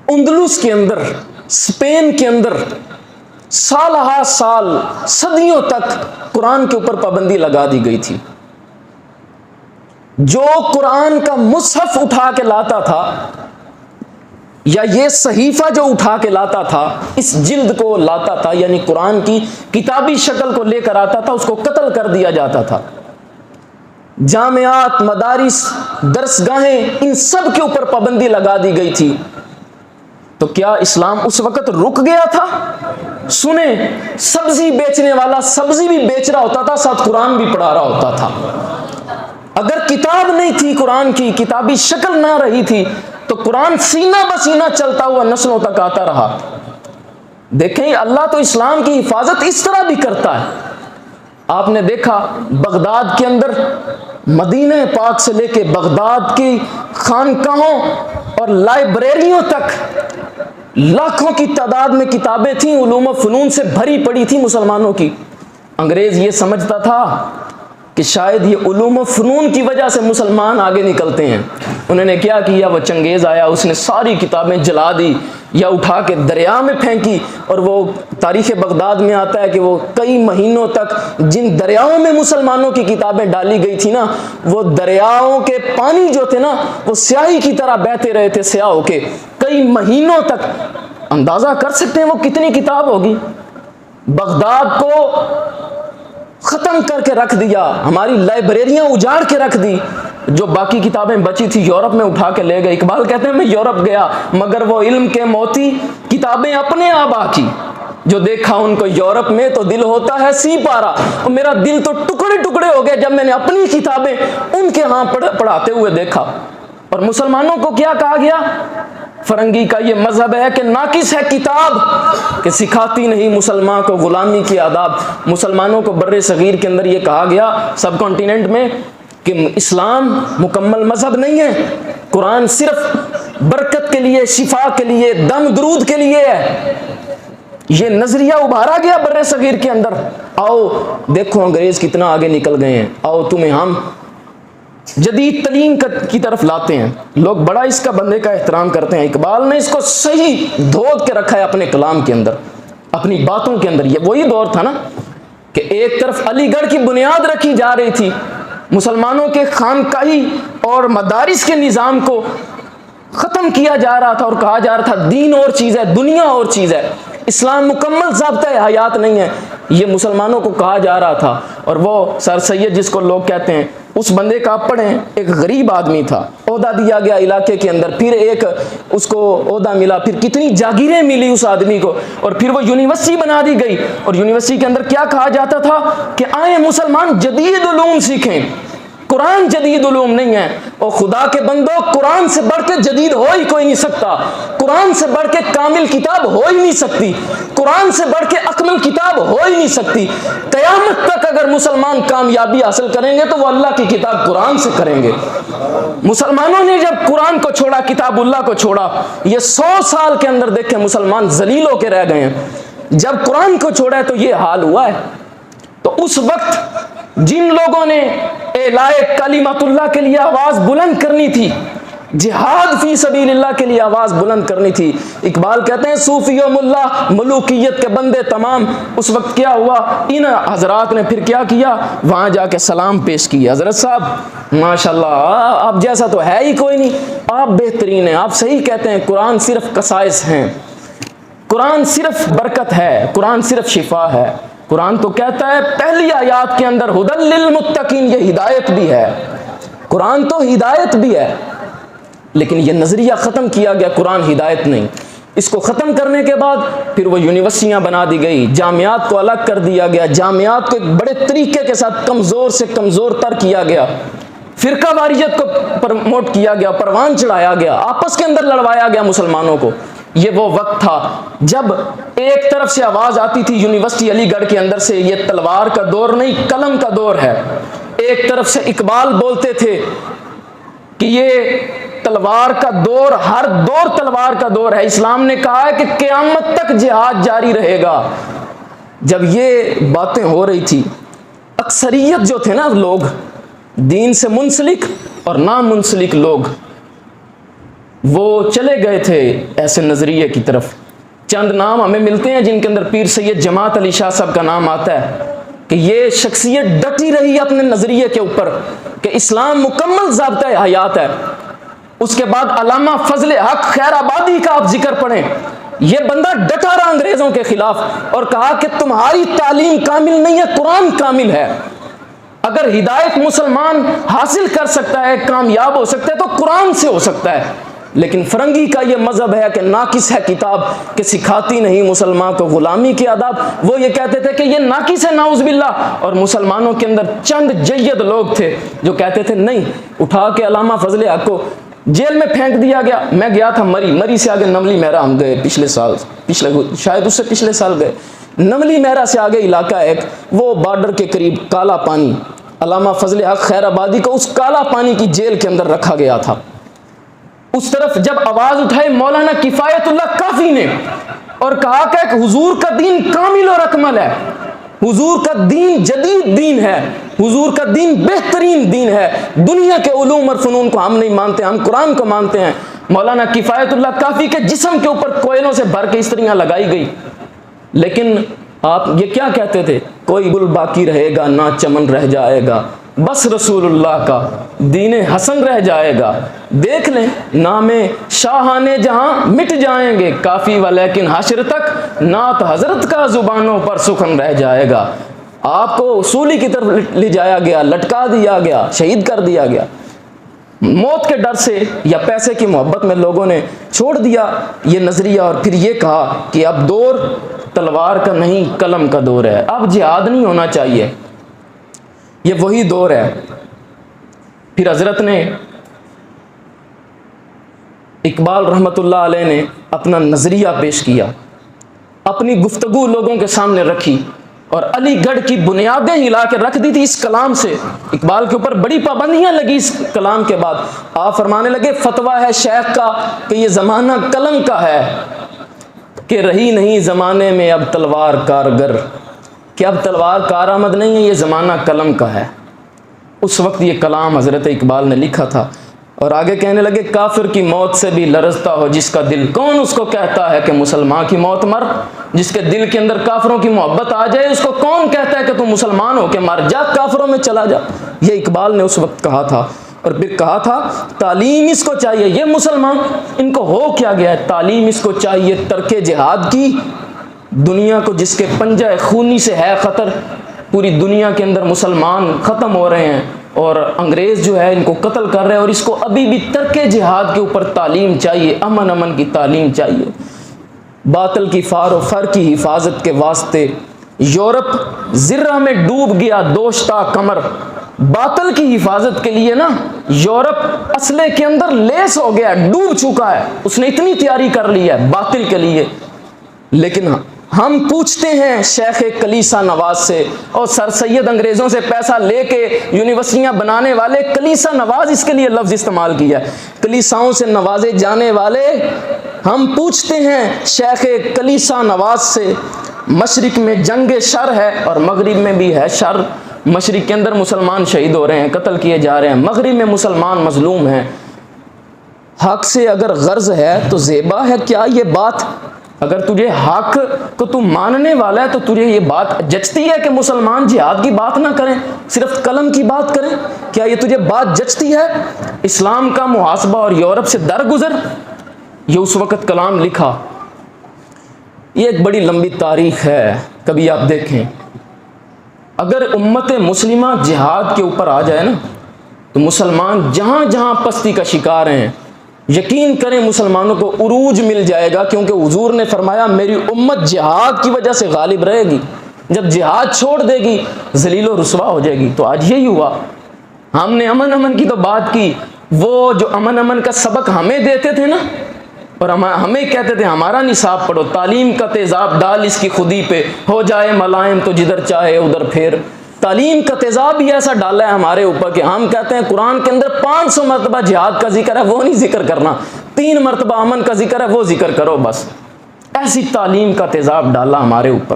اندلس کے اندر، اسپین کے اندر سال ہا سال، صدیوں تک قرآن کے اوپر پابندی لگا دی گئی تھی۔ جو قرآن کا مصحف اٹھا کے لاتا تھا یا یہ صحیفہ جو اٹھا کے لاتا تھا، اس جلد کو لاتا تھا، یعنی قرآن کی کتابی شکل کو لے کر آتا تھا، اس کو قتل کر دیا جاتا تھا۔ جامعات، مدارس، درسگاہیں، ان سب کے اوپر پابندی لگا دی گئی تھی۔ تو کیا اسلام اس وقت رک گیا تھا؟ سنیں، سبزی بیچنے والا سبزی بھی بیچ رہا ہوتا تھا، ساتھ قرآن بھی پڑھا رہا ہوتا تھا۔ اگر کتاب نہیں تھی، قرآن کی کتابی شکل نہ رہی تھی، تو قرآن سینہ بسینہ چلتا ہوا نسلوں تک آتا رہا۔ دیکھیں، اللہ تو اسلام کی حفاظت اس طرح بھی کرتا ہے۔ آپ نے دیکھا بغداد کے اندر، مدینہ پاک سے لے کے بغداد کی خانقاہوں اور لائبریریوں تک لاکھوں کی تعداد میں کتابیں تھیں، علوم و فنون سے بھری پڑی تھی مسلمانوں کی۔ انگریز یہ سمجھتا تھا کہ شاید یہ علوم و فنون کی وجہ سے مسلمان آگے نکلتے ہیں۔ انہوں نے کیا کیا، وہ چنگیز آیا، اس نے ساری کتابیں جلا دی یا اٹھا کے دریا میں پھینکی، اور وہ تاریخ بغداد میں آتا ہے کہ وہ کئی مہینوں تک جن دریاؤں میں مسلمانوں کی کتابیں ڈالی گئی تھی نا، وہ دریاؤں کے پانی جو تھے نا، وہ سیاہی کی طرح بہتے رہے تھے، سیاہ ہو کے کئی مہینوں تک۔ اندازہ کر سکتے ہیں وہ کتنی کتاب ہوگی۔ بغداد کو ختم کر کے رکھ دیا، ہماری لائبریریاں اجاڑ کے رکھ دی، جو باقی کتابیں بچی تھی یورپ میں اٹھا کے لے گئے۔ اقبال کہتے ہیں میں یورپ گیا مگر وہ علم کے موتی کتابیں اپنے آبا کی، جو دیکھا ان کو یورپ میں تو دل ہوتا ہے سی پارا، اور میرا دل تو ٹکڑے ٹکڑے ہو گئے جب میں نے اپنی کتابیں ان کے ہاں پڑھاتے ہوئے دیکھا۔ اور مسلمانوں کو کیا کہا گیا؟ فرنگی کا یہ مذہب ہے کہ ناقص ہے کتاب، کہ سکھاتی نہیں مسلمان کو غلامی کی آداب۔ مسلمانوں کو بر صغیر کے اندر یہ کہا گیا، سب کانٹیننٹ میں، کہ اسلام مکمل مذہب نہیں ہے، قرآن صرف برکت کے لیے، شفا کے لیے، دم درود کے لیے ہے۔ یہ نظریہ ابھارا گیا بر صغیر کے اندر۔ آؤ دیکھو انگریز کتنا آگے نکل گئے ہیں، آؤ تمہیں ہم جدید تعلیم کی طرف لاتے ہیں۔ لوگ بڑا اس کا بندے کا احترام کرتے ہیں۔ اقبال نے اس کو صحیح دھود کے رکھا ہے اپنے کلام کے اندر، اپنی باتوں کے اندر۔ یہ وہی دور تھا نا کہ ایک طرف علی گڑھ کی بنیاد رکھی جا رہی تھی، مسلمانوں کے خانقاہی اور مدارس کے نظام کو ختم کیا جا رہا تھا، اور کہا جا رہا تھا دین اور چیز ہے، دنیا اور چیز ہے، اسلام مکمل ضابطۂ حیات نہیں ہے، یہ مسلمانوں کو کہا جا رہا تھا۔ اور وہ سر سید جس کو لوگ کہتے ہیں، اس بندے کا آپ پڑھیں، ایک غریب آدمی تھا، عہدہ دیا گیا علاقے کے اندر، پھر ایک اس کو عہدہ ملا، پھر کتنی جاگیریں ملی اس آدمی کو، اور پھر وہ یونیورسٹی بنا دی گئی۔ اور یونیورسٹی کے اندر کیا کہا جاتا تھا کہ آئیں مسلمان جدید علوم سیکھیں، قرآن جدید علوم نہیں ہے۔ اور خدا کے بندو، قرآن سے بڑھ کے جدید ہو ہی کوئی نہیں سکتا، قرآن سے بڑھ کے کامل کتاب ہو ہی نہیں سکتی، قرآن سے بڑھ کے اکمل کتاب ہو ہی نہیں سکتی۔ قیامت تک اگر مسلمان کامیابی حاصل کریں گے تو وہ اللہ کی کتاب قرآن سے کریں گے۔ مسلمانوں نے جب قرآن کو چھوڑا، کتاب اللہ کو چھوڑا، یہ 100 سال کے اندر دیکھیں مسلمان ذلیل ہو کے رہ گئے ہیں۔ جب قرآن کو چھوڑا ہے تو یہ حال ہوا ہے۔ تو اس وقت جن لوگوں نے اعلائے کلمت اللہ کے لیے آواز بلند کرنی تھی، جہاد فی سبیل اللہ کے لیے آواز بلند کرنی تھی، اقبال کہتے ہیں صوفی و ملا ملوکیت کے بندے تمام، اس وقت کیا ہوا، ان حضرات نے پھر کیا کیا، وہاں جا کے سلام پیش کیا، حضرت صاحب ماشاءاللہ آپ جیسا تو ہے ہی کوئی نہیں، آپ بہترین ہیں، آپ صحیح کہتے ہیں، قرآن صرف قصائص ہیں، قرآن صرف برکت ہے، قرآن صرف شفا ہے۔ قرآن تو کہتا ہے پہلی آیات کے اندر ہدی للمتقین، یہ ہدایت بھی ہے، قرآن تو ہدایت بھی ہے، لیکن یہ نظریہ ختم کیا گیا، قرآن ہدایت نہیں۔ اس کو ختم کرنے کے بعد پھر وہ یونیورسٹیاں بنا دی گئی، جامعات کو الگ کر دیا گیا، جامعات کو ایک بڑے طریقے کے ساتھ کمزور سے کمزور تر کیا گیا، فرقہ واریت کو پروموٹ کیا گیا، پروان چڑھایا گیا، آپس کے اندر لڑوایا گیا مسلمانوں کو۔ یہ وہ وقت تھا جب ایک طرف سے آواز آتی تھی یونیورسٹی علی گڑھ کے اندر سے، یہ تلوار کا دور نہیں قلم کا دور ہے۔ ایک طرف سے اقبال بولتے تھے کہ یہ تلوار کا دور، ہر دور تلوار کا دور ہے، اسلام نے کہا ہے کہ قیامت تک جہاد جاری رہے گا۔ جب یہ باتیں ہو رہی تھی، اکثریت جو تھے نا لوگ، دین سے منسلک اور نامنسلک لوگ، وہ چلے گئے تھے ایسے نظریے کی طرف. چند نام ہمیں ملتے ہیں جن کے اندر پیر سید جماعت علی شاہ صاحب کا نام آتا ہے کہ یہ شخصیت ڈٹی رہی اپنے نظریے کے اوپر کہ اسلام مکمل ضابطۂ حیات ہے. اس کے بعد علامہ فضل حق خیر آبادی کا آپ ذکر پڑھیں, یہ بندہ ڈٹا رہا انگریزوں کے خلاف اور کہا کہ تمہاری تعلیم کامل نہیں ہے, قرآن کامل ہے. اگر ہدایت مسلمان حاصل کر سکتا ہے, کامیاب ہو سکتا ہے, تو قرآن سے ہو سکتا ہے. لیکن فرنگی کا یہ مذہب ہے کہ ناقص ہے کتاب, کہ سکھاتی نہیں مسلمان کو غلامی کے آداب. وہ یہ کہتے تھے کہ یہ ناقص ہے نعوذ باللہ, اور مسلمانوں کے اندر چند جید لوگ تھے جو کہتے تھے نہیں. اٹھا کے علامہ فضل حق کو جیل میں پھینک دیا گیا. میں گیا تھا مری سے آگے نملی مہرا ہم گئے پچھلے سال, شاید اس سے پچھلے سال گئے. نملی مہرا سے آگے علاقہ ایک, وہ بارڈر کے قریب کالا پانی, علامہ فضل حق خیر آبادی کو اس کالا پانی کی جیل کے اندر رکھا گیا تھا. اس طرف جب آواز اٹھائی مولانا کفایت اللہ کافی نے اور کہا کہ حضور کا دین کامل اور اکمل ہے, حضور کا دین جدید دین ہے, حضور کا دین بہترین دین ہے, دنیا کے علوم اور فنون کو ہم نہیں مانتے, ہم قرآن کو مانتے ہیں. مولانا کفایت اللہ کافی کے جسم کے اوپر کوئلوں سے بھر کے استریاں لگائی گئی. لیکن آپ یہ کیا کہتے تھے, کوئی گل باقی رہے گا نہ چمن رہ جائے گا, بس رسول اللہ کا دین حسن رہ جائے گا. دیکھ لیں نام شاہان جہاں مٹ جائیں گے کافی و لیکن حشر تک نعت حضرت کا زبانوں پر سخن رہ جائے گا. آپ کو اصولی کی طرف لے جایا گیا, لٹکا دیا گیا, شہید کر دیا گیا. موت کے ڈر سے یا پیسے کی محبت میں لوگوں نے چھوڑ دیا یہ نظریہ, اور پھر یہ کہا کہ اب دور تلوار کا نہیں قلم کا دور ہے, اب جہاد نہیں ہونا چاہیے, یہ وہی دور ہے. پھر حضرت نے اقبال رحمۃ اللہ علیہ نے اپنا نظریہ پیش کیا, اپنی گفتگو لوگوں کے سامنے رکھی اور علی گڑھ کی بنیادیں ہلا کے رکھ دی تھی اس کلام سے. اقبال کے اوپر بڑی پابندیاں لگی اس کلام کے بعد. آپ فرمانے لگے فتویٰ ہے شیخ کا کہ یہ زمانہ قلم کا ہے, کہ رہی نہیں زمانے میں اب تلوار کارگر, کہ اب تلوار کارآمد نہیں ہے, یہ زمانہ قلم کا ہے. اس وقت یہ کلام حضرت اقبال نے لکھا تھا. اور آگے کہنے لگے کافر کی موت سے بھی لرزتا ہو جس کا دل, کون اس کو کہتا ہے کہ مسلمان کی موت مر, جس کے دل کے اندر کافروں کی محبت آ جائے اس کو کون کہتا ہے کہ تو مسلمان ہو کے مر جا, کافروں میں چلا جا. یہ اقبال نے اس وقت کہا تھا. اور پھر کہا تھا تعلیم اس کو چاہیے, یہ مسلمان ان کو ہو کیا گیا ہے, تعلیم اس کو چاہیے ترک جہاد کی. دنیا کو جس کے پنجہ خونی سے ہے خطر, پوری دنیا کے اندر مسلمان ختم ہو رہے ہیں اور انگریز جو ہے ان کو قتل کر رہے ہیں, اور اس کو ابھی بھی ترک جہاد کے اوپر تعلیم چاہیے, امن کی تعلیم چاہیے. باطل کی فار و فر کی حفاظت کے واسطے یورپ ذرہ میں ڈوب گیا دوشتا کمر. باطل کی حفاظت کے لیے نا یورپ اسلحے کے اندر لیس ہو گیا, ڈوب چکا ہے, اس نے اتنی تیاری کر لی ہے باطل کے لیے. لیکن ہم پوچھتے ہیں شیخ کلیسا نواز سے, اور سر سید انگریزوں سے پیسہ لے کے یونیورسٹیاں بنانے والے, کلیسا نواز اس کے لیے لفظ استعمال کیا ہے, کلیساؤں سے نوازے جانے والے. ہم پوچھتے ہیں شیخ کلیسا نواز سے, مشرق میں جنگ شر ہے اور مغرب میں بھی ہے شر. مشرق کے اندر مسلمان شہید ہو رہے ہیں, قتل کیے جا رہے ہیں, مغرب میں مسلمان مظلوم ہیں. حق سے اگر غرض ہے تو زیبا ہے کیا یہ بات, اگر تجھے حق کو تو ماننے والا ہے تو تجھے یہ بات جچتی ہے کہ مسلمان جہاد کی بات نہ کریں, صرف قلم کی بات کریں, کیا یہ تجھے بات جچتی ہے؟ اسلام کا محاسبہ اور یورپ سے درگزر, یہ اس وقت کلام لکھا. یہ ایک بڑی لمبی تاریخ ہے, کبھی آپ دیکھیں. اگر امت مسلمہ جہاد کے اوپر آ جائے نا تو مسلمان جہاں جہاں پستی کا شکار ہیں, یقین کریں مسلمانوں کو عروج مل جائے گا, کیونکہ حضور نے فرمایا میری امت جہاد کی وجہ سے غالب رہے گی, جب جہاد چھوڑ دے گی ذلیل و رسوا ہو جائے گی. تو آج یہی ہوا. ہم نے امن کی تو بات کی, وہ جو امن کا سبق ہمیں دیتے تھے نا, اور ہمیں کہتے تھے ہمارا نصاب پڑھو, تعلیم کا تیزاب ڈال اس کی خودی پہ, ہو جائے ملائم تو جدھر چاہے ادھر پھیر. تعلیم کا تیزاب بھی ایسا ڈالا ہے ہمارے اوپر کہ ہم کہتے ہیں قرآن کے اندر 500 مرتبہ جہاد کا ذکر ہے, وہ نہیں ذکر کرنا, 3 مرتبہ امن کا ذکر ہے, وہ ذکر کرو بس. ایسی تعلیم کا تیزاب ڈالا ہمارے اوپر.